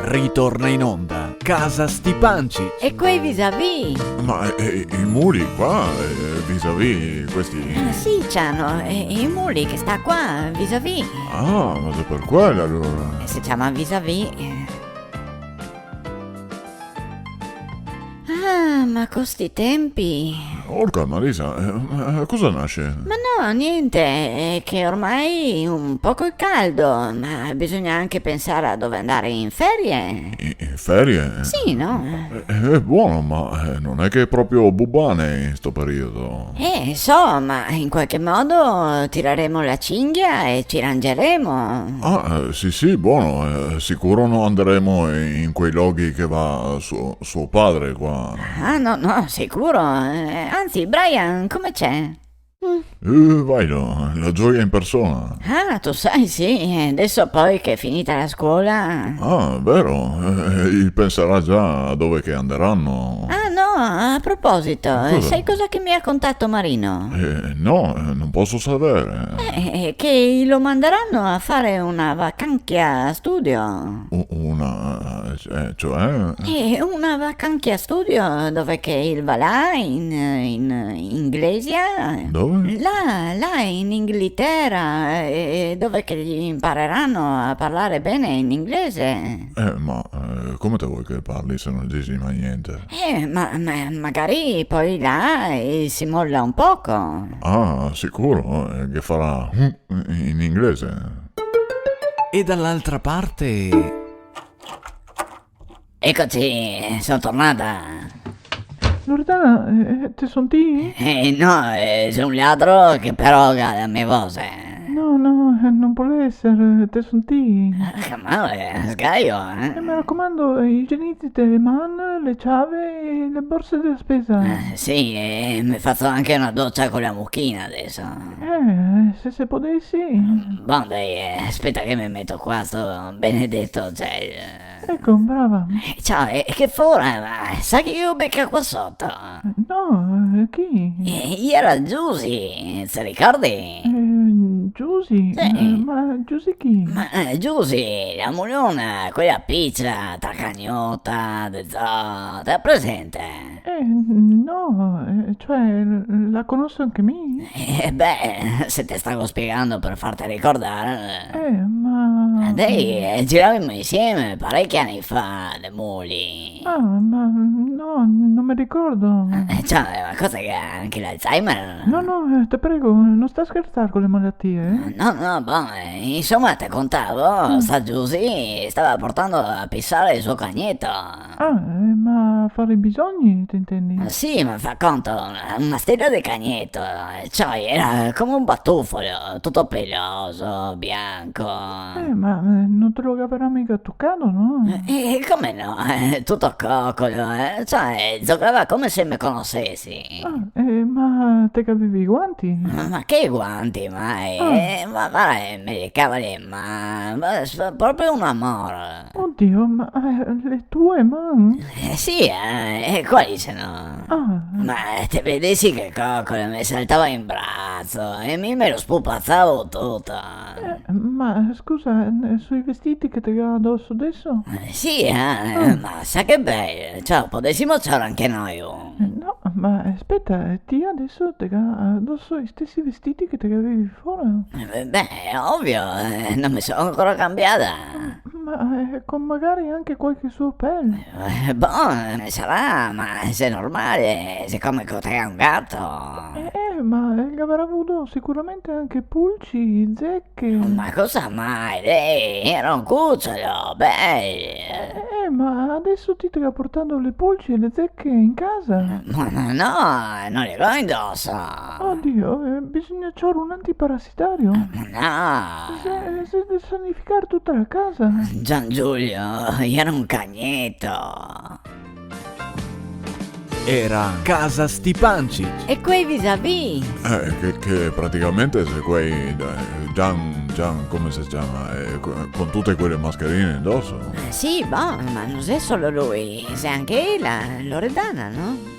Ritorna in onda Casa Stipanci. E quei vis-à-vis? Ma i muli qua, vis-à-vis, questi... Sì, Ciano, i muli che sta qua, vis-à-vis. Ah, ma se per quello allora... Si chiama vis-à-vis. Ah, ma con sti tempi... Orca Marisa, cosa nasce? Ma no, niente, è che ormai un poco è caldo, ma bisogna anche pensare a dove andare in ferie. In ferie? Sì, no? È buono, ma non è che è proprio bubbane in sto periodo. So, ma in qualche modo tireremo la cinghia e ci rangeremo. Ah, sì, buono, sicuro non andremo in quei luoghi che va suo padre qua. Ah, no, sicuro. Anzi, Brian, come c'è? Vai, la gioia in persona. Ah, tu sai, sì, adesso poi che è finita la scuola... Ah, vero, penserà già a dove che anderanno. Ah, no, a proposito, Cosa? sai cosa che mi ha contato Marino? No, non posso sapere. Che lo manderanno a fare una vacanchia studio. Cioè? Una vacanchia studio dove che il va là in inglese. Dove? Là in Inghilterra, dove che gli impareranno a parlare bene in inglese. Ma come te vuoi che parli se non dici mai niente? Ma magari poi là si molla un poco. Ah, sicuro, che farà in inglese. E dall'altra parte... Eccoci, sono tornata. Loredana, te son ti? No, c'è un ladro che però ha le mie cose. No, non può essere, te son ti. Che male, sgaio, Mi raccomando, igienizzate le mani, le chiavi e le borse della spesa. Sì, mi faccio anche una doccia con la mucchina adesso. Se potessi. Bon, dai, aspetta che mi metto qua, sto benedetto, cioè... Ecco, brava. Ciao, che fora, ma sai che io becca qua sotto? No, chi? Era Giusy, ti ricordi? Giusy? Sì. Ma Giusy chi? Ma Giusy, la mulona, quella piccia, tracagnota, de zoo, te la presente? No, cioè, la conosco anche me? Beh, se te stavo spiegando per farti ricordare... Ma... Dai, giravamo insieme parecchi anni fa, le muli. Ah, ma no, non mi ricordo. Cioè, ma cosa che ha anche l'Alzheimer? No, te prego, non sta a scherzare con le malattie? No, boh, insomma, te contavo, sta Giusy stava portando a pissare il suo cagnetto. Ma fare i bisogni, ti intendi? Sì, ma fa conto, una stella di cagnetto, cioè era come un batuffolo, tutto peloso, bianco. Ma non te lo avrà mica toccato, no? E come no, tutto coccolo, cioè giocava come se mi conoscessi. Ma te che avevi i guanti? Ma che guanti mai? Ma me cavoli, ma proprio un amore. Oddio, ma le tue man? Sì, quali se no? Ma te vedessi che coccolo mi saltava in braccio e me lo spupazzavo tutto. Ma scusa, sui vestiti che ti ha addosso adesso? Sì, ma sa che bello, ciao, potessimo ciao anche noi. No, ma aspetta, ti adesso ti ha addosso i stessi vestiti che ti avevi fuori? Beh, ovvio, non mi sono ancora cambiata. Ma con magari anche qualche suo pelle? Boh, sarà, ma se è normale, siccome che te è un gatto. Ma avrà avuto sicuramente anche pulci, zecche. Ma cosa mai? Lei era un cucciolo, bello. Ma adesso ti sta portando le pulci e le zecche in casa? Ma no, non le ho indosso. Oddio, bisogna c'ora un antiparassitario? No, Se deve sanificare tutta la casa. Gian Giulio, io ero un cagnetto. Era Casa Stipanci. E quei vis-à-vis? Che praticamente se quei... Gian, come si chiama? Con tutte quelle mascherine indosso. Sì, boh, ma non è solo lui, c'è anche la Loredana, no?